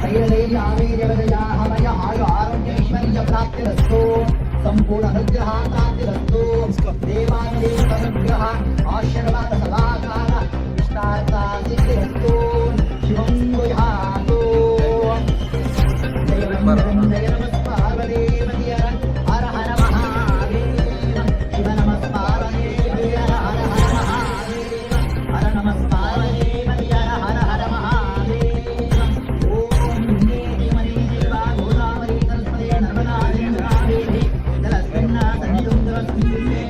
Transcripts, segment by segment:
ಧೈರ್ಯದೇವಿ ಆವೇರ್ಯವದಯಾ ಹಮಯ ಆಯು ಆರೋಗ್ಯೈಶ್ವರ್ಯ ಪ್ರಾಪ್ತಿರಸ್ತು ಸಂಪೂರ್ಣ ಅನುಗ್ರಹ ಪ್ರಾಪ್ತಿರಸ್ತು ದೇವಾನುದೇವ ಅನುಗ್ರಹ ಆಶೀರ್ವಾದ ಸದಾಕಾಲ ಇಷ್ಟಾರ್ಥ ಸಿದ್ಧಿರಸ್ತು ಶಿವಂ ಗುಹಾತು ಜಯ ನಮಃ ಪಾರ್ವದೇವತಿಯ ಹರ ಹರ ಮಹಾದೇವ ಶಿವ ನಮಃ ಪಾರ್ವದೇವತಿಯ ಹರ ಹರ ಮಹಾದೇವ ಹರ ನಮಃ ಪಾರ್ವದೇವತಿಯ ಹರ ಹರ ಮಹಾದೇವ ಓಂ ನೇತಿ ಮನಿ ದೇವ ಗೋದಾವರಿ ಸರಸ್ವತಿ ನರ್ಮದಾ ಕಾವೇರಿ ಜಲಸ್ಪನ್ನ ಸಂಯುಕ್ತ ಸಂಯುಕ್ತೆ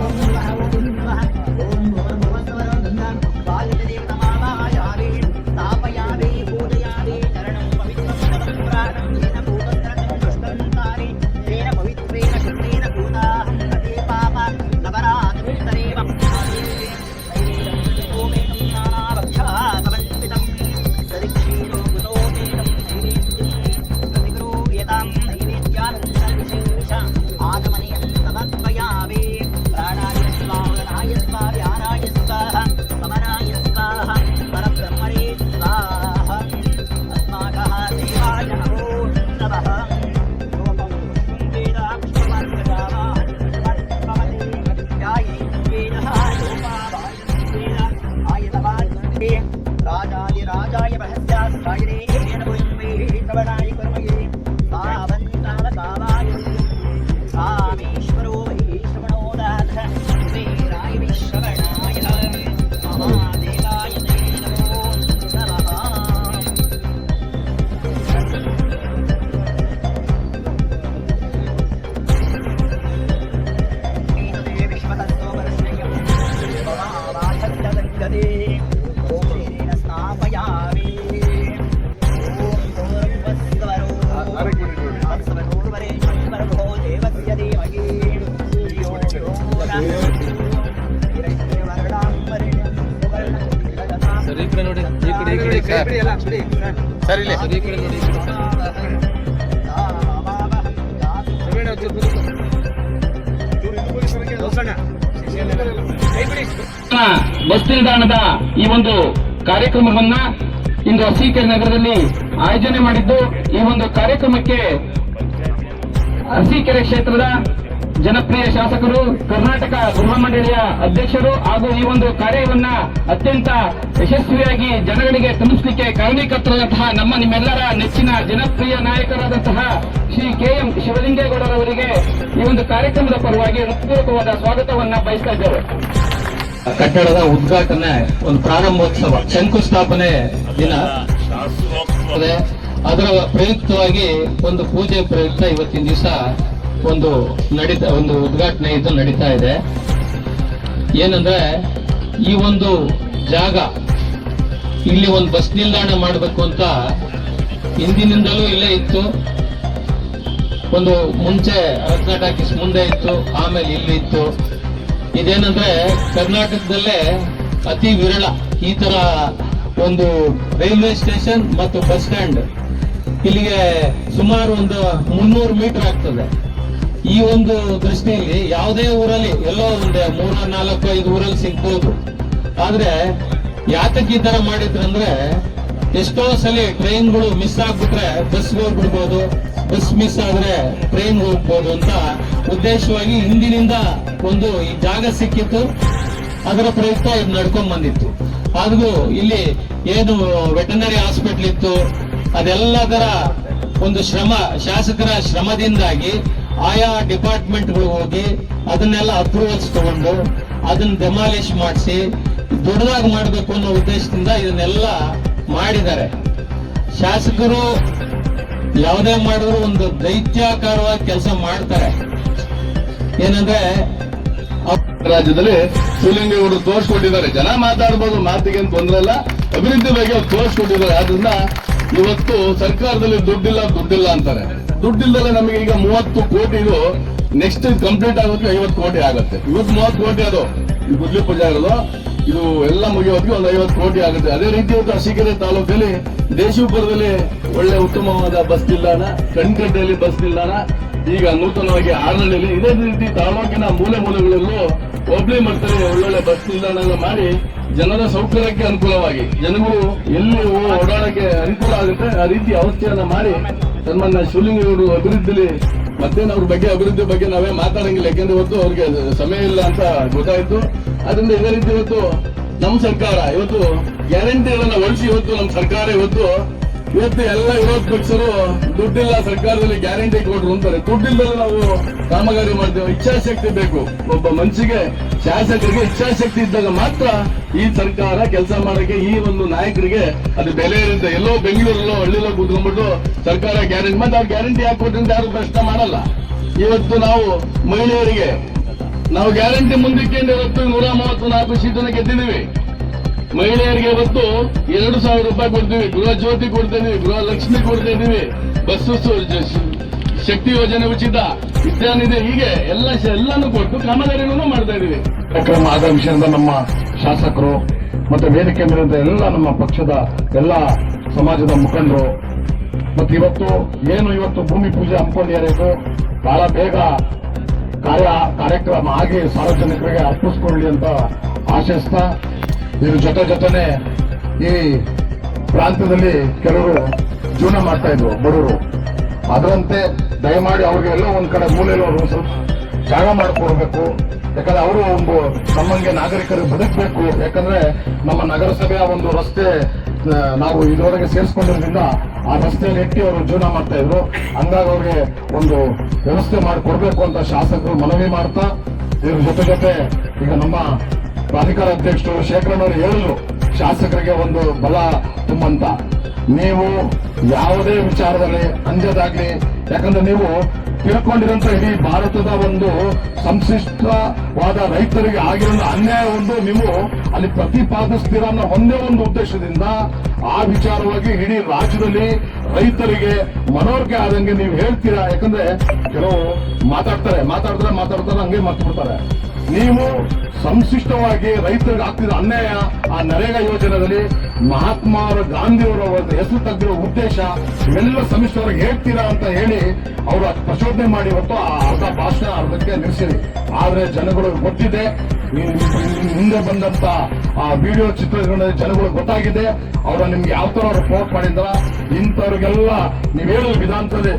ಓಂ ನಮಃ ಓಂ ಭುವಸ್ವರ ಗಂಗಾ ಕಾಲಿಕದೇ ತಮಾಮಾಯಾಮಿ ಸ್ಥಾಪಯಾಮಿ ಪೂಜಯಾಮಿ ಚರಣಂ ಪವಿತ್ರಂ ಪ್ರಾಣಂ ಯೇನ ಭೂತತ್ರಂ ದುಷ್ಟಂತಾರಿ ತೇನ ಪವಿತ್ರೇಣ ಶುದ್ಧೇನ ಭೂತಾಹಂ ಅದೇ ಪಾಪ ನವರಾತ್ರಿಸ್ತರೇವ ಓಮೇಕಂ ನಾನಾಭಕ್ಷಾ ಸಮನ್ವಿತಂ ಸರಿಕ್ಷೀರೋ ಕುತೋಮೇಕಂ ನೈವೇದ್ಯಂ ಪ್ರತಿಗೃಹ್ಯತಾಂ ನೈವೇದ್ಯಾನಂತರ ವಿಶೇಷ ಆಗಮನೀಯಂ ಸಮರ್ಪಯಾಮಿ ಪ್ರಾಣಾಯ ಸ್ವಾಹ ಸ್ವಾಹ ವ್ಯಾನಾಯ ಸ್ವಾಹ ಸಮನಾಯ ಸ್ವಾಹ ಪರಬ್ರಹ್ಮಣೇ ಸ್ವಾಹ अस्माकः देवाय नमो नमः लोकं वेदाक्षमार्गजावाः भवते ध्याये वेदः लोपावाय आयतवान् राजाय रहस्यास्त्रायणे येन भुङ्मे श्रवणाय कर्मये सावन्तावसावाय सामेश्वरो वै श्रवणो दातः कुबेराय विश्रवणाय महादेवाय ते नमो नमः ಸರ್ ಈ ಕಡೆ ನೋಡಿ, ಈ ಕಡೆ ಸರ್ ಇಲ್ಲಿ ಈ ಕಡೆ ನೋಡಿ. ಬಸ್ ನಿಲ್ದಾಣದ ಈ ಒಂದು ಕಾರ್ಯಕ್ರಮವನ್ನ ಇಂದು ಅರಸೀಕೆರೆ ನಗರದಲ್ಲಿ ಆಯೋಜನೆ ಮಾಡಿದ್ದು, ಈ ಒಂದು ಕಾರ್ಯಕ್ರಮಕ್ಕೆ ಅರಸೀಕೆರೆ ಕ್ಷೇತ್ರದ ಜನಪ್ರಿಯ ಶಾಸಕರು, ಕರ್ನಾಟಕ ಗೃಹ ಮಂಡಳಿಯ ಅಧ್ಯಕ್ಷರು ಹಾಗೂ ಈ ಒಂದು ಕಾರ್ಯವನ್ನ ಅತ್ಯಂತ ಯಶಸ್ವಿಯಾಗಿ ಜನಗಳಿಗೆ ತಲುಪಿಸಲಿಕ್ಕೆ ಕಾರಣೀಕರ್ತರಾದಂತಹ ನಿಮ್ಮೆಲ್ಲರ ನೆಚ್ಚಿನ ಜನಪ್ರಿಯ ನಾಯಕರಾದಂತಹ ಶ್ರೀ KM ಶಿವಲಿಂಗೇಗೌಡರವರಿಗೆ ಈ ಒಂದು ಕಾರ್ಯಕ್ರಮದ ಪರವಾಗಿ ಹೃತ್ಪೂರ್ವಕವಾದ ಸ್ವಾಗತವನ್ನ ಬಯಸ್ತಾ ಇದ್ದೇವೆ. ಕಟ್ಟಡದ ಉದ್ಘಾಟನೆ, ಒಂದು ಪ್ರಾರಂಭೋತ್ಸವ, ಶಂಕುಸ್ಥಾಪನೆ ದಿನ ಅದರ ಪ್ರಯುಕ್ತವಾಗಿ ಒಂದು ಪೂಜೆ ಪ್ರಯುಕ್ತ ಇವತ್ತಿನ ದಿವಸ ಒಂದು ಉದ್ಘಾಟನೆ ಇದು ನಡೀತಾ ಇದೆ. ಏನಂದ್ರೆ ಈ ಒಂದು ಜಾಗ ಇಲ್ಲಿ ಒಂದು ಬಸ್ ನಿಲ್ದಾಣ ಮಾಡಬೇಕು ಅಂತ ಹಿಂದಿನಿಂದಲೂ ಇಲ್ಲೇ ಇತ್ತು. ಒಂದು ಮುಂಚೆ ರತ್ನ ಟಾಕೀಸ್ ಮುಂದೆ ಇತ್ತು, ಆಮೇಲೆ ಇಲ್ಲಿ ಇತ್ತು. ಇದೇನಂದ್ರೆ ಕರ್ನಾಟಕದಲ್ಲೇ ಅತಿ ವಿರಳ ಈ ತರ ಒಂದು ರೈಲ್ವೆ ಸ್ಟೇಷನ್ ಮತ್ತು ಬಸ್ ಸ್ಟ್ಯಾಂಡ್. ಇಲ್ಲಿಗೆ ಸುಮಾರು ಒಂದು 300 ಮೀಟರ್ ಆಗ್ತದೆ. ಈ ಒಂದು ದೃಷ್ಟಿಯಲ್ಲಿ ಯಾವುದೇ ಊರಲ್ಲಿ ಎಲ್ಲೋ ಒಂದು 3, 4, 5 ಊರಲ್ಲಿ ಸಿಗ್ಬೋದು. ಆದ್ರೆ ಯಾತಕ್ಕೆ ಈ ತರ ಮಾಡಿದ್ರಂದ್ರೆ, ಎಷ್ಟೋ ಸಲ ಟ್ರೈನ್ಗಳು ಮಿಸ್ ಆಗ್ಬಿಟ್ರೆ ಬಸ್ ಹೋಗ್ಬಿಡ್ಬೋದು, ಬಸ್ ಮಿಸ್ ಆದ್ರೆ ಟ್ರೈನ್ ಹೋಗ್ಬೋದು ಅಂತ ಉದ್ದೇಶವಾಗಿ ಹಿಂದಿನಿಂದ ಒಂದು ಈ ಜಾಗ ಸಿಕ್ಕಿತ್ತು. ಅದರ ಪ್ರಯುಕ್ತ ಇದು ನಡ್ಕೊಂಡ್ ಬಂದಿತ್ತು. ಆದ್ರೂ ಇಲ್ಲಿ ಏನು ವೆಟರ್ನರಿ ಹಾಸ್ಪಿಟಲ್ ಇತ್ತು, ಅದೆಲ್ಲದರ ಒಂದು ಶಾಸಕರ ಶ್ರಮದಿಂದಾಗಿ ಆಯಾ ಡಿಪಾರ್ಟ್ಮೆಂಟ್ಗಳು ಹೋಗಿ ಅದನ್ನೆಲ್ಲ ಅಪ್ರೂವಲ್ಸ್ ತಗೊಂಡು ಅದನ್ನ ಡೆಮಾಲಿಷ್ ಮಾಡಿಸಿ ದೊಡ್ಡದಾಗಿ ಮಾಡಬೇಕು ಅನ್ನೋ ಉದ್ದೇಶದಿಂದ ಇದನ್ನೆಲ್ಲ ಮಾಡಿದ್ದಾರೆ. ಶಾಸಕರು ಯಾವುದೇ ಮಾಡಿದ್ರು ಒಂದು ದೈತ್ಯಾಕಾರವಾಗಿ ಕೆಲಸ ಮಾಡ್ತಾರೆ. ಏನಂದ್ರೆ ರಾಜ್ಯದಲ್ಲಿ ಶಿವಲಿಂಗೇಗೌಡರು ತೋರಿಸ್ಕೊಟ್ಟಿದ್ದಾರೆ. ಜನ ಮಾತಾಡ್ಬೋದು, ಮಾತಿಗೆ ತೊಂದರೆ ಇಲ್ಲ, ಅಭಿವೃದ್ಧಿ ಬಗ್ಗೆ ತೋರಿಸ್ಕೊಟ್ಟಿದ್ದಾರೆ. ಆದ್ರಿಂದ ಇವತ್ತು ಸರ್ಕಾರದಲ್ಲಿ ದುಡ್ಡಿಲ್ಲ ಅಂತಾರೆ. ದುಡ್ಡಿಲ್ಲದೆ ನಮಗೆ ಈಗ 30 ಕೋಟಿ ಇದು ನೆಕ್ಸ್ಟ್ ಕಂಪ್ಲೀಟ್ ಆಗೋದಕ್ಕೆ 50 ಕೋಟಿ ಆಗುತ್ತೆ. ಇವತ್ತು 30 ಕೋಟಿ ಅದು ಗುದ್ಲಿ ಪೂಜೆ ಆಗೋದು, ಇದು ಎಲ್ಲ ಮುಗಿಯೋದಕ್ಕೆ ಒಂದು 50 ಕೋಟಿ ಆಗುತ್ತೆ. ಅದೇ ರೀತಿ ಇವತ್ತು ಅರಸೀಕೆರೆ ತಾಲೂಕಲ್ಲಿ ದೇಶೀಪುರದಲ್ಲಿ ಒಳ್ಳೆ ಉತ್ತಮವಾದ ಬಸ್ ನಿಲ್ದಾಣ, ಕಣ್ಕಟ್ಟೆಯಲ್ಲಿ ಬಸ್ ನಿಲ್ದಾಣ, ಈಗ ನೂತನವಾಗಿ ಆರನಹಳ್ಳಿಯಲ್ಲಿ, ಇದೇ ರೀತಿ ತಾಲೂಕಿನ ಮೂಲೆಗಳಲ್ಲೂ ಹೋಬಳಿ ಮಟ್ಟದಲ್ಲಿ ಒಳ್ಳೊಳ್ಳೆ ಬಸ್ ನಿಲ್ದಾಣ ಮಾಡಿ ಜನರ ಸೌಕರ್ಯಕ್ಕೆ ಅನುಕೂಲವಾಗಿ ಜನಗಳು ಎಲ್ಲಿ ಓಡಾಡಕ್ಕೆ ಅನುಕೂಲ ಆಗುತ್ತೆ ಆ ರೀತಿ ವ್ಯವಸ್ಥೆಯನ್ನ ಮಾಡಿ ಸನ್ಮಾನ್ಯ ಶಿವಲಿಂಗೇಗೌಡರು ಅಭಿವೃದ್ಧಿಲಿ ಮತ್ತೇನು ಅವ್ರ ಬಗ್ಗೆ ಅಭಿವೃದ್ಧಿ ಬಗ್ಗೆ ನಾವೇ ಮಾತಾಡಂಗಿಲ್ಲ, ಯಾಕೆಂದ್ರೆ ಇವತ್ತು ಅವ್ರಿಗೆ ಸಮಯ ಇಲ್ಲ ಅಂತ ಗೊತ್ತಾಯ್ತು. ಅದರಿಂದ ಇದೇ ರೀತಿ ಇವತ್ತು ನಮ್ಮ ಸರ್ಕಾರ ಇವತ್ತು ಗ್ಯಾರಂಟಿಗಳನ್ನ ಹೊರಡಿಸಿ ಇವತ್ತು ನಮ್ಮ ಸರ್ಕಾರ ಇವತ್ತು ಎಲ್ಲ ವಿರೋಧ ಪಕ್ಷರು ದುಡ್ಡಿಲ್ಲ ಸರ್ಕಾರದಲ್ಲಿ ಗ್ಯಾರಂಟಿ ಕೊಡ್ರು ಅಂತಾರೆ. ದುಡ್ಡಿಲ್ಲದೆ ನಾವು ಕಾಮಗಾರಿ ಮಾಡ್ತೇವೆ. ಇಚ್ಛಾಶಕ್ತಿ ಬೇಕು. ಒಬ್ಬ ಮನುಷ್ಯಗೆ ಶಾಸಕರಿಗೆ ಇಚ್ಛಾಶಕ್ತಿ ಇದ್ದಾಗ ಮಾತ್ರ ಈ ಸರ್ಕಾರ ಕೆಲಸ ಮಾಡಕ್ಕೆ, ಈ ಒಂದು ನಾಯಕರಿಗೆ ಅದು ಬೆಲೆ ಇರುತ್ತೆ. ಎಲ್ಲೋ ಬೆಂಗಳೂರಲ್ಲೋ ಹಳ್ಳಿಲೋ ಕೂತ್ಕೊಂಡ್ಬಿಟ್ಟು ಸರ್ಕಾರ ಗ್ಯಾರಂಟಿ ಮತ್ತೆ ಆ ಗ್ಯಾರಂಟಿ ಯಾಕೆ ಕೊಟ್ರಿ ಅಂತ ಯಾರು ಪ್ರಶ್ನೆ ಮಾಡಲ್ಲ. ಇವತ್ತು ನಾವು ಮಹಿಳೆಯರಿಗೆ ನಾವು ಗ್ಯಾರಂಟಿ ಮುಂದಕ್ಕೆ ಇವತ್ತು 134 ಸೀಟನ್ನು ಗೆದ್ದಿದ್ದೀವಿ. ಮಹಿಳೆಯರಿಗೆ ಇವತ್ತು 2,000 ರೂಪಾಯಿ ಕೊಡ್ತೀವಿ, ಗೃಹ ಜ್ಯೋತಿ ಕೊಡ್ತಾ ಇದೀವಿ, ಗೃಹ ಲಕ್ಷ್ಮಿ ಕೊಡ್ತಾ ಇದೀವಿ, ಬಸ್ಸು ಶಕ್ತಿ ಯೋಜನೆ ಉಚಿತ ಇತ್ಯಾದಿದೆ. ಹೀಗೆ ಎಲ್ಲಾನು ಕೊಟ್ಟು ಕಾಮಗಾರಿಗಳನ್ನು ಮಾಡ್ತಾ ಇದೀವಿ. ಕಾರ್ಯಕ್ರಮ ಆದ ವಿಷಯದಿಂದ ನಮ್ಮ ಶಾಸಕರು ಮತ್ತೆ ವೇದಿಕೆ ಮೇಲಿದ್ದ ಎಲ್ಲ ನಮ್ಮ ಪಕ್ಷದ ಎಲ್ಲ ಸಮಾಜದ ಮುಖಂಡರು ಮತ್ತೆ ಇವತ್ತು ಭೂಮಿ ಪೂಜೆ ಹಮ್ಮಿಕೊಂಡಿದ್ದಾರೆ. ಬಹಳ ಬೇಗ ಕಾರ್ಯಕ್ರಮ ಆಗಿ ಸಾರ್ವಜನಿಕರಿಗೆ ಅರ್ಪಿಸ್ಕೊಳ್ಳಿ ಅಂತ ಆಶಿಸ್ತಾ, ಇದ್ರ ಜೊತೆನೆ ಈ ಪ್ರಾಂತ್ಯದಲ್ಲಿ ಕೆಲವರು ಜೀವನ ಮಾಡ್ತಾ ಇದ್ರು ಬಡವರು. ಅದರಂತೆ ದಯಮಾಡಿ ಅವ್ರಿಗೆ ಎಲ್ಲೋ ಒಂದ್ ಕಡೆ ಮೂಲೆಯಲ್ಲಿ ಅವರು ಸ್ವಲ್ಪ ಜಾಗ ಮಾಡಿಕೊಡ್ಬೇಕು. ಯಾಕಂದ್ರೆ ಅವರು ಒಂದು ನಮ್ಮಂಗೆ ನಾಗರಿಕರು ಬದುಕಬೇಕು. ಯಾಕಂದ್ರೆ ನಮ್ಮ ನಗರಸಭೆಯ ಒಂದು ರಸ್ತೆ ನಾವು ಇದುವರೆಗೆ ಸೇರಿಸ್ಕೊಂಡಿರೋದ್ರಿಂದ ಆ ರಸ್ತೆಯಲ್ಲಿ ಇಟ್ಟು ಅವರು ಜೀವನ ಮಾಡ್ತಾ ಇದ್ರು. ಹಂಗಾಗಿ ಅವ್ರಿಗೆ ಒಂದು ವ್ಯವಸ್ಥೆ ಮಾಡಿಕೊಡ್ಬೇಕು ಅಂತ ಶಾಸಕರು ಮನವಿ ಮಾಡ್ತಾ, ಇದ್ರ ಜೊತೆ ಈಗ ನಮ್ಮ ಪ್ರಾಧಿಕಾರ ಅಧ್ಯಕ್ಷರು ಶೇಖರಣ್ಣವರು ಹೇಳಿದ್ರು, ಶಾಸಕರಿಗೆ ಒಂದು ಬಲ ತುಂಬಂತ. ನೀವು ಯಾವುದೇ ವಿಚಾರದಲ್ಲಿ ಅಂಜದಾಗ್ಲಿ, ಯಾಕಂದ್ರೆ ನೀವು ತಿಳ್ಕೊಂಡಿರಂತ ಇಡೀ ಭಾರತದ ಒಂದು ಸಂಶಿಷ್ಟವಾದ ರೈತರಿಗೆ ಆಗಿರೋ ಅನ್ಯಾಯ ಒಂದು ನೀವು ಅಲ್ಲಿ ಪ್ರತಿಪಾದಿಸ್ತೀರ ಅನ್ನೋ ಒಂದೇ ಒಂದು ಉದ್ದೇಶದಿಂದ ಆ ವಿಚಾರವಾಗಿ ಇಡೀ ರಾಜ್ಯದಲ್ಲಿ ರೈತರಿಗೆ ಮನವರಿಕೆ ಆದಂಗೆ ನೀವು ಹೇಳ್ತೀರಾ. ಯಾಕಂದ್ರೆ ಕೆಲವು ಮಾತಾಡ್ತಾರೆ ಹಂಗೆ ಮರ್ತು ಬಿಡ್ತಾರೆ. ನೀವು ಸಂಶಿಷ್ಟವಾಗಿ ರೈತರಿಗೆ ಆಗ್ತಿರೋ ಅನ್ಯಾಯ, ಆ ನರೇಗಾ ಯೋಜನೆಯಲ್ಲಿ ಮಹಾತ್ಮ ಗಾಂಧಿಯವರ ಹೆಸರು ತೆಗೆದಿರೋ ಉದ್ದೇಶ ಇವೆಲ್ಲ ಸಮಿಷ್ಟವಾಗಿ ಹೇಳ್ತೀರಾ ಅಂತ ಹೇಳಿ ಅವರು ಪ್ರಚೋದನೆ ಮಾಡಿ ಇವತ್ತು ಅರ್ಧ ಭಾಷಣ ಅರ್ಧಕ್ಕೆ ನಿಲ್ಲಿಸಿರಿ. ಆದ್ರೆ ಜನಗಳು ಗೊತ್ತಿದೆ, ಹಿಂದೆ ಬಂದಂತ ಆ ವಿಡಿಯೋ ಚಿತ್ರಗಳ ಜನಗಳು ಗೊತ್ತಾಗಿದೆ. ಅವರ ನಿಮ್ಗೆ ಯಾವ ತರ ಅವ್ರು ಫೋರ್ಟ್ ಮಾಡಿದ್ರ ಇಂಥವ್ರಿಗೆಲ್ಲ ನೀವ್ ಹೇಳೋ ವಿಧಾನದಲ್ಲಿ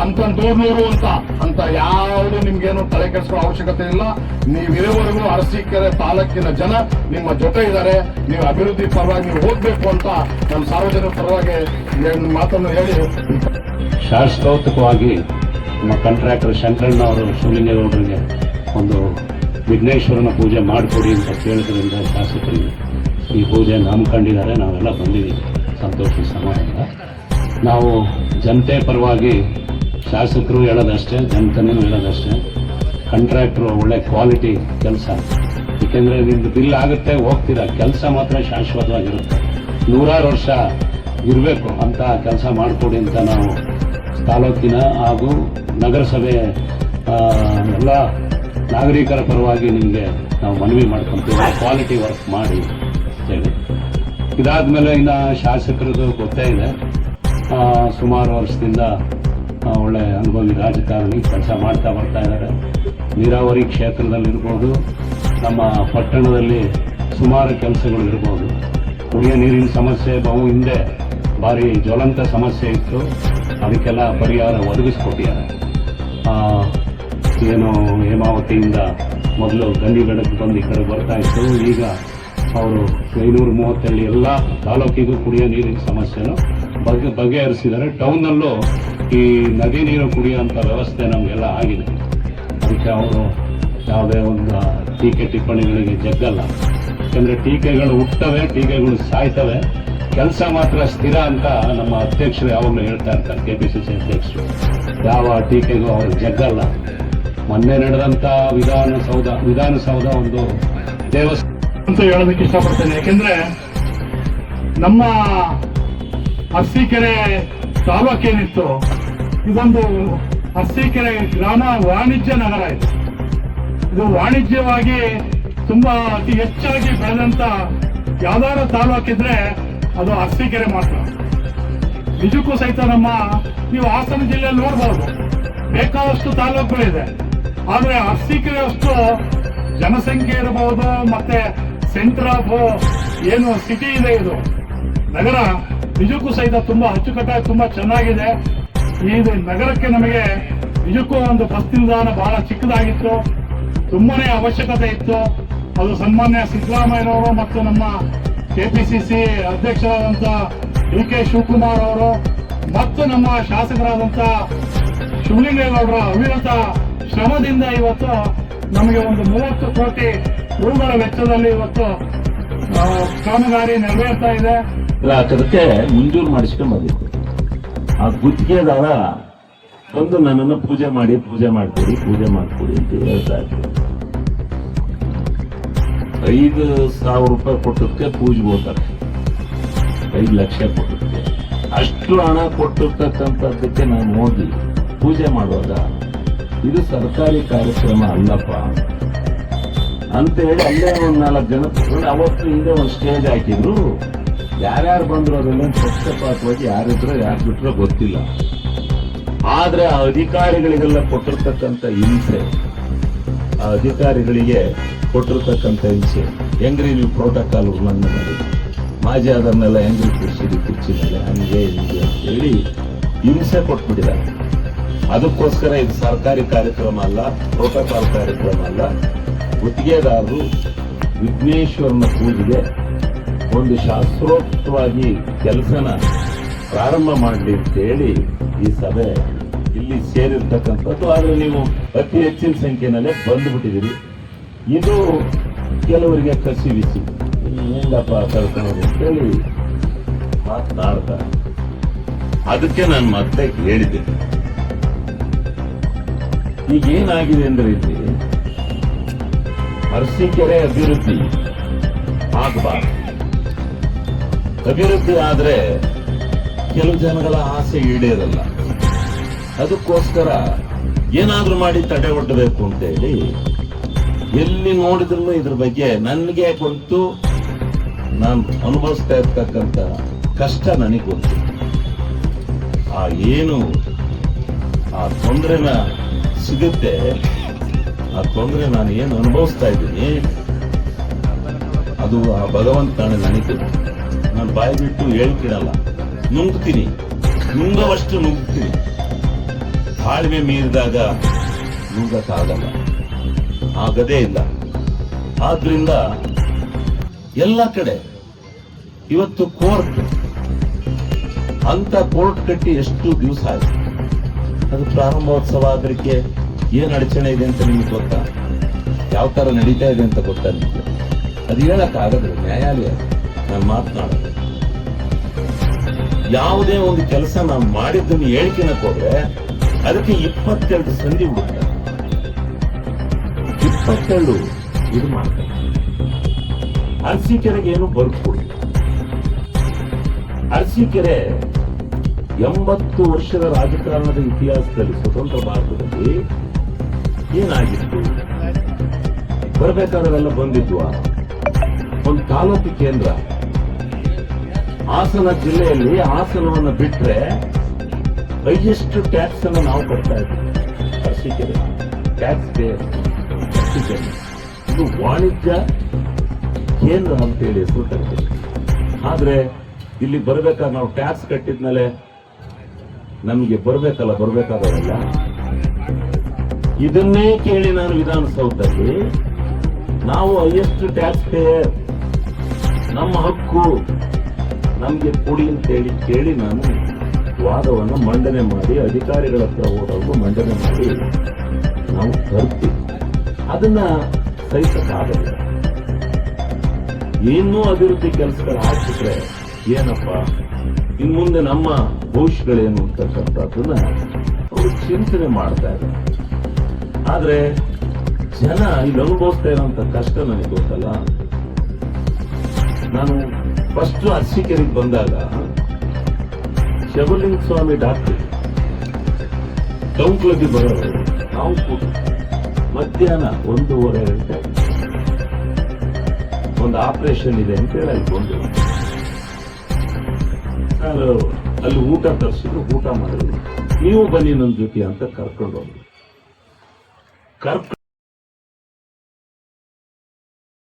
ಅಂತೂರ್ನೂರು ಅಂತ ಯಾವುದು ನಿಮ್ಗೇನು ತಲೆ ಕೆಡಿಸ್ಕೊಳ್ಳೋ ಅವಶ್ಯಕತೆ ಇಲ್ಲ. ನೀವಿರುವವರೆಗೂ ಅರಸೀಕೆರೆ ತಾಲೂಕಿನ ಜನ ನಿಮ್ಮ ಜೊತೆ ಇದ್ದಾರೆ. ನೀವು ಅಭಿವೃದ್ಧಿ ಪರವಾಗಿ ನೀವು ಹೋಗ್ಬೇಕು ಅಂತ ನಮ್ಮ ಸಾರ್ವಜನಿಕ ಪರವಾಗಿ ಮಾತನ್ನು ಹೇಳಿ, ಶಾಶ್ವತವಾಗಿ ನಮ್ಮ ಕಾಂಟ್ರಾಕ್ಟರ್ ಶಂಕರಣ್ಣ ಅವರು ಶಿವಲಿಂಗೇಗೌಡರಿಗೆ ಒಂದು ವಿಘ್ನೇಶ್ವರನ ಪೂಜೆ ಮಾಡಿಕೊಡಿ ಅಂತ ಕೇಳಿದ್ರಿಂದ ಶಾಸಕರಿಗೆ ಈ ಪೂಜೆ ಹಮ್ಮಿಕೊಂಡಿದ್ದಾರೆ. ನಾವೆಲ್ಲ ಬಂದಿದ್ದೀವಿ ಸಂತೋಷ ಸಮಾಧಾನ. ನಾವು ಜನತೆ ಪರವಾಗಿ ಶಾಸಕರು ಹೇಳೋದಷ್ಟೇ, ಜನತೆನೂ ಹೇಳೋದಷ್ಟೇ. ಕಾಂಟ್ರಾಕ್ಟ್ರು ಒಳ್ಳೆ ಕ್ವಾಲಿಟಿ ಕೆಲಸ, ಏಕೆಂದರೆ ನಿಮ್ದು ಬಿಲ್ ಆಗುತ್ತೆ ಹೋಗ್ತೀರಾ, ಕೆಲಸ ಮಾತ್ರ ಶಾಶ್ವತವಾಗಿರುತ್ತೆ, 100 ವರ್ಷ ಇರಬೇಕು ಅಂತ ಕೆಲಸ ಮಾಡಿಕೊಡಿ ಅಂತ ನಾವು ತಾಲೂಕಿನ ಹಾಗೂ ನಗರಸಭೆ ಎಲ್ಲ ನಾಗರಿಕರ ಪರವಾಗಿ ನಿಮಗೆ ನಾವು ಮನವಿ ಮಾಡ್ಕೊಂತೀವಿ, ಕ್ವಾಲಿಟಿ ವರ್ಕ್ ಮಾಡಿ ಅಂತೇಳಿ. ಇದಾದ್ಮೇಲೆ ಇನ್ನು ಶಾಸಕರದು ಗೊತ್ತೇ ಇದೆ, ಸುಮಾರು ವರ್ಷದಿಂದ ಒಳ್ಳೆ ಅನುಭವಿ ರಾಜಕಾರಣಿ ಕೆಲಸ ಮಾಡ್ತಾ ಬರ್ತಾ ಇದ್ದಾರೆ. ನೀರಾವರಿ ಕ್ಷೇತ್ರದಲ್ಲಿರ್ಬೋದು, ನಮ್ಮ ಪಟ್ಟಣದಲ್ಲಿ ಸುಮಾರು ಕೆಲಸಗಳು ಇರ್ಬೋದು. ಕುಡಿಯೋ ನೀರಿನ ಸಮಸ್ಯೆ ಹಿಂದೆ ಭಾರಿ ಜ್ವಲಂತ ಸಮಸ್ಯೆ ಇತ್ತು, ಅದಕ್ಕೆಲ್ಲ ಪರಿಹಾರ ಒದಗಿಸ್ಕೊಟ್ಟಿದ್ದಾರೆ. ಏನು ಹೇಮಾವತಿಯಿಂದ ಮೊದಲು ಗಂಡಿಗಡಕ್ಕೆ ಬಂದು ಈ ಕಡೆ ಬರ್ತಾ ಇತ್ತು, ಈಗ ಅವರು 530 ಎಲ್ಲ ತಾಲೂಕಿಗೂ ಕುಡಿಯೋ ನೀರಿನ ಸಮಸ್ಯೆನೂ ಬಗೆಹರಿಸಿದ್ದಾರೆ. ಟೌನ್ನಲ್ಲೂ ಈ ನದಿ ನೀರು ಕುಡಿಯುವಂಥ ವ್ಯವಸ್ಥೆ ನಮಗೆಲ್ಲ ಆಗಿದೆ. ಅದಕ್ಕೆ ಅವರು ಯಾವುದೇ ಒಂದು ಟೀಕೆ ಟಿಪ್ಪಣಿಗಳಿಗೆ ಜಗ್ಗಲ್ಲ. ಯಾಕಂದರೆ ಟೀಕೆಗಳು ಹುಟ್ಟವೆ, ಟೀಕೆಗಳು ಸಾಯ್ತವೆ, ಕೆಲಸ ಮಾತ್ರ ಸ್ಥಿರ ಅಂತ ನಮ್ಮ ಅಧ್ಯಕ್ಷರು ಯಾವಾಗಲೂ ಹೇಳ್ತಾ ಇರ್ತಾರೆ, ಕೆಪಿಸಿಸಿ ಅಧ್ಯಕ್ಷರು. ಯಾವ ಟೀಕೆಗೂ ಅವರು ಜಗ್ಗಲ್ಲ. ಮೊನ್ನೆ ನಡೆದಂಥ ವಿಧಾನಸೌಧ ಒಂದು ದೇವಸ್ಥಾನ ಅಂತ ಹೇಳೋದಕ್ಕೆ ಇಷ್ಟಪಡ್ತೇನೆ. ಯಾಕೆಂದ್ರೆ ನಮ್ಮ ಅರಸೀಕೆರೆ ತಾಲೂಕೇನಿತ್ತು, ಇದೊಂದು ಅರಸೀಕೆರೆ ಗ್ರಾಮ ವಾಣಿಜ್ಯ ನಗರ ಇದೆ. ಇದು ವಾಣಿಜ್ಯವಾಗಿ ತುಂಬಾ ಅತಿ ಹೆಚ್ಚಾಗಿ ಬೆಳೆದಂತ ಯಾವ್ದಾದ್ರು ತಾಲೂಕಿದ್ರೆ ಅದು ಅರಸೀಕೆರೆ ಮಾತ್ರ. ನಿಜಕ್ಕೂ ಸಹಿತ ನೀವು ಹಾಸನ ಜಿಲ್ಲೆಯಲ್ಲಿ ನೋಡಬಹುದು, ಬೇಕಾದಷ್ಟು ತಾಲೂಕುಗಳಿದೆ. ಆದ್ರೆ ಅರಸೀಕೆರೆ ಅಷ್ಟು ಜನಸಂಖ್ಯೆ ಇರಬಹುದು, ಮತ್ತೆ ಸೆಂಟರ್ ಆಫ್ ಏನು ಸಿಟಿ ಇದೆ, ಇದು ನಗರ ನಿಜಕ್ಕೂ ಸಹಿತ ತುಂಬಾ ಅಚ್ಚುಕಟ್ಟಾಗಿ ತುಂಬಾ ಚೆನ್ನಾಗಿದೆ. ಈ ನಗರಕ್ಕೆ ನಮಗೆ ನಿಜಕ್ಕೂ ಒಂದು ಬಸ್ ನಿಲ್ದಾಣ ಬಹಳ ಚಿಕ್ಕದಾಗಿತ್ತು, ತುಂಬಾನೇ ಅವಶ್ಯಕತೆ ಇತ್ತು. ಅದು ಸನ್ಮಾನ್ಯ ಸಿದ್ದರಾಮಯ್ಯನವರು ಮತ್ತು ನಮ್ಮ ಕೆಪಿಸಿಸಿ ಅಧ್ಯಕ್ಷರಾದಂಥ ಡಿ.ಕೆ. ಶಿವಕುಮಾರ್ ಅವರು ಮತ್ತು ನಮ್ಮ ಶಾಸಕರಾದಂಥ ಶಿವಲಿಂಗೇಗೌಡರ ಅವಿರತ ಶ್ರಮದಿಂದ ಇವತ್ತು ನಮಗೆ ಒಂದು 30 ಕೋಟಿ ರೂಗಳ ವೆಚ್ಚದಲ್ಲಿ ಇವತ್ತು ಕಾಮಗಾರಿ ನೆರವೇರ್ತಾ ಇದೆ. ಅದಕ್ಕೆ ಮಂಜೂರು ಮಾಡಿಸ್ಕೊಂಡು ಬಂದಿತ್ತು. ಆ ಗುತ್ತಿಗೆದಾರ ಬಂದು ನನ್ನನ್ನು ಪೂಜೆ ಮಾಡ್ಕೊಡಿ ಅಂತ ಹೇಳ್ತಾ ಇದ್ರು. 5,000 ರೂಪಾಯಿ ಕೊಟ್ಟದಕ್ಕೆ ಪೂಜೆಗೆ ಹೋಗ್ತಾರೆ, 5 ಲಕ್ಷ ಕೊಟ್ಟದಕ್ಕೆ. ಅಷ್ಟು ಹಣ ಕೊಟ್ಟಿರ್ತಕ್ಕಂಥದ್ದಕ್ಕೆ ನಾನು ಹೋಗಿ ಪೂಜೆ ಮಾಡುವಾಗ ಇದು ಸರ್ಕಾರಿ ಕಾರ್ಯಕ್ರಮ ಅಲ್ಲಪ್ಪ ಅಂತ ಹೇಳಿ ಅಲ್ಲೇ ಒಂದು 4 ಜನ ತಗೊಂಡು ಅವತ್ತು ಹಿಂದೆ ಒಂದು ಸ್ಟೇಜ್ ಹಾಕಿದ್ರು. ಯಾರ್ಯಾರು ಬಂದ್ರು ಅದನ್ನ ಪಕ್ಷಪಾತವಾಗಿ ಯಾರಿದ್ರು ಯಾರು ಬಿಟ್ರೋ ಗೊತ್ತಿಲ್ಲ. ಆದ್ರೆ ಆ ಅಧಿಕಾರಿಗಳಿಗೆಲ್ಲ ಕೊಟ್ಟಿರ್ತಕ್ಕಂಥ ಹಿಂಸೆ, ಆ ಅಧಿಕಾರಿಗಳಿಗೆ ಕೊಟ್ಟಿರ್ತಕ್ಕಂಥ ಹಿಂಸೆ ಹೆಂಗ್ರಿ ನೀವು ಪ್ರೋಟೋಕಾಲ್ ಉಲ್ಲಂಘನೆ ಮಾಡಿ ಮಾಜಿ ಅದನ್ನೆಲ್ಲ ಹೆಂಗ್ರಿ ಕುರ್ಚಿ ಮೇಲೆ ಹಂಗೆ ಹಿಂಗೆ ಅಂತ ಹೇಳಿ ಹಿಂಸೆ ಕೊಟ್ಬಿಟ್ಟಿದ್ದಾರೆ. ಅದಕ್ಕೋಸ್ಕರ ಇದು ಸರ್ಕಾರಿ ಕಾರ್ಯಕ್ರಮ ಅಲ್ಲ, ಪ್ರೋಟೋಕಾಲ್ ಕಾರ್ಯಕ್ರಮ ಅಲ್ಲ. ಗುತ್ತಿಗೆದಾರರು ವಿಘ್ನೇಶ್ವರನ ಪೂಜೆಗೆ ಒಂದು ಶಾಸ್ತ್ರೋಕ್ತವಾಗಿ ಕೆಲಸನ ಪ್ರಾರಂಭ ಮಾಡಲಿ ಅಂತ ಹೇಳಿ ಈ ಸಭೆ ಇಲ್ಲಿ ಸೇರಿರ್ತಕ್ಕಂಥದ್ದು. ಆದ್ರೆ ನೀವು ಅತಿ ಹೆಚ್ಚಿನ ಸಂಖ್ಯೆನಲ್ಲೇ ಬಂದ್ಬಿಟ್ಟಿದ್ದೀರಿ. ಇದು ಕೆಲವರಿಗೆ ಕಸಿ ಬಿಸಿ ಹೆಂಗಪ್ಪ ಕರ್ಕೊಂಡು ಅಂತೇಳಿ ಮಾತನಾಡ್ತಾರೆ. ಅದಕ್ಕೆ ನಾನು ಮತ್ತೆ ಹೇಳಿದ್ದೆ, ಈಗೇನಾಗಿದೆ ಅಂದ್ರೆ ಇಲ್ಲಿ ಅರಸೀಕೆರೆ ಅಭಿವೃದ್ಧಿ ಆಗಬಾರ್ದು. ಅಭಿವೃದ್ಧಿ ಆದ್ರೆ ಕೆಲವು ಜನಗಳ ಆಸೆ ಈಡೇರಲ್ಲ. ಅದಕ್ಕೋಸ್ಕರ ಏನಾದ್ರೂ ಮಾಡಿ ತಡೆ ಒಡ್ಡಬೇಕು ಅಂತ ಹೇಳಿ ಎಲ್ಲಿ ನೋಡಿದ್ರು ಇದ್ರ ಬಗ್ಗೆ ನನಗೆ ಗೊತ್ತು, ನಾನು ಅನುಭವಿಸ್ತಾ ಇರ್ತಕ್ಕಂಥ ಕಷ್ಟ ನನಗೆ ಗೊತ್ತು. ಆ ಏನು ಆ ತೊಂದರೆನ ಸಿಗುತ್ತೆ, ಆ ತೊಂದರೆ ನಾನು ಏನು ಅನುಭವಿಸ್ತಾ ಇದ್ದೀನಿ ಅದು ಆ ಭಗವಂತನೇ ನನಗೆ. ನಾನು ಬಾಯಿ ಬಿಟ್ಟು ಹೇಳ್ತೀನಲ್ಲ, ನುಂಗ್ತೀನಿ, ನುಂಗವಷ್ಟು ನುಗ್ತೀನಿ. ತಾಳ್ಮೆ ಮೀರಿದಾಗ ನುಂಗಕ್ಕಾಗಲ್ಲ, ಆಗದೇ ಇಲ್ಲ. ಆದ್ರಿಂದ ಎಲ್ಲ ಕಡೆ ಇವತ್ತು ಕೋರ್ಟ್ ಅಂತ ಕೋರ್ಟ್ ಕಟ್ಟಿ ಎಷ್ಟು ದಿವಸ ಆಯ್ತು. ಅದು ಪ್ರಾರಂಭೋತ್ಸವ ಆದ್ರಕ್ಕೆ ಏನ್ ಅಡಚಣೆ ಇದೆ ಅಂತ ನಿಮ್ಗೆ ಗೊತ್ತಾ? ಯಾವ ತರ ನಡೀತಾ ಇದೆ ಅಂತ ಗೊತ್ತಾ ನಿಮ್ಗೆ? ಅದು ಹೇಳಕ್ಕಾಗದ್ರೆ ನ್ಯಾಯಾಲಯ ನಾನು ಮಾತನಾಡೋದು. ಯಾವುದೇ ಒಂದು ಕೆಲಸ ನಾವು ಮಾಡಿದ್ದನ್ನು ಹೇಳಿಕೆನಕ್ಕೆ ಹೋದ್ರೆ ಅದಕ್ಕೆ 22 ಸಂಧಿ ಹುಡುಕ್ತಾರೆ, 22 ಇದು ಮಾಡ್ತಾರೆ. ಅರಸೀಕೆರೆಗೆ ಏನು ಬರ್ಕೊಡಿ. ಅರಸೀಕೆರೆ 80 ವರ್ಷದ ರಾಜಕಾರಣದ ಇತಿಹಾಸದಲ್ಲಿ ಸ್ವತಂತ್ರ ಭಾರತದಲ್ಲಿ ಏನಾಗಿತ್ತು? ಬರಬೇಕಾದ್ರೆಲ್ಲ ಬಂದಿದ್ವಾ? ಒಂದು ತಾಲೂಕು ಕೇಂದ್ರ ಹಾಸನ ಜಿಲ್ಲೆಯಲ್ಲಿ ಹಾಸನವನ್ನು ಬಿಟ್ರೆ ಹೈಯೆಸ್ಟ್ ಟ್ಯಾಕ್ಸ್ ಅನ್ನು ನಾವು ಕೊಡ್ತಾ ಇದ್ದೀವಿ. Arsikere tax payer Arsikere. ಇದು ವಾಣಿಜ್ಯ ಕೇಂದ್ರ ಅಂತೇಳಿ ಹೆಸರು ಕರಿತೀವಿ. ಆದ್ರೆ ಇಲ್ಲಿ ಬರ್ಬೇಕಾದ್ರೆ ನಾವು ಟ್ಯಾಕ್ಸ್ ಕಟ್ಟಿದ್ಮೇಲೆ ನಮಗೆ ಬರ್ಬೇಕಾದವರೆಲ್ಲ ಇದನ್ನೇ ಕೇಳಿ ನಾನು ವಿಧಾನಸೌಧದಲ್ಲಿ ನಾವು ಹೈಯೆಸ್ಟ್ ಟ್ಯಾಕ್ಸ್ ಪೇಯರ್, ನಮ್ಮ ಹಕ್ಕು ನಮ್ಗೆ ಕೊಡಿ ಅಂತೇಳಿ ಕೇಳಿ ನಾನು ವಾದವನ್ನು ಮಂಡನೆ ಮಾಡಿ ಅಧಿಕಾರಿಗಳ ಹತ್ರ ಹೋದವರು ಮಂಡನೆ ಮಾಡಿ ನಾವು ತರ್ತೀವಿ. ಅದನ್ನ ಸಹಿಸಕ್ಕಾಗಲ್ಲ. ಇನ್ನೂ ಅಭಿವೃದ್ಧಿ ಕೆಲಸಗಳು ಹಾಕಿದ್ರೆ ಏನಪ್ಪ ಇನ್ ಮುಂದೆ ನಮ್ಮ ಭವಿಷ್ಯಗಳೇನು ಅಂತಕ್ಕಂಥದ್ದನ್ನ ಅವರು ಚಿಂತನೆ ಮಾಡ್ತಾ ಇದ್ದಾರೆ. ಆದ್ರೆ ಜನ ಇಲ್ಲಿ ಅನುಭವಿಸ್ತಾ ಇರೋಂಥ ಕಷ್ಟ ನನಗೆ ಗೊತ್ತಲ್ಲ. ನಾನು ಫಸ್ಟ್ ಅರಸೀಕೆರೆಗೆ ಬಂದಾಗ ಶಿವಲಿಂಗ ಸ್ವಾಮಿ ಡಾಕ್ಟರ್ ಟೌನ್ ಕ್ಲಬ್ಗೆ ಬರೋರು ನಾವು ಕೂಡ ಮಧ್ಯಾಹ್ನ 1:30 ಗಂಟೆ ಒಂದು ಆಪರೇಷನ್ ಇದೆ ಅಂತ ಹೇಳಿ ಅಲ್ಲಿ ಬಂದು ಅಲ್ಲಿ ಊಟ ತರಿಸಿದ್ರು, ಊಟ ಮಾಡಿದ್ರು. ನೀವು ಬನ್ನಿ ನನ್ನ ಜೊತೆ ಅಂತ ಕರ್ಕೊಂಡು ಹೋದ್ರು.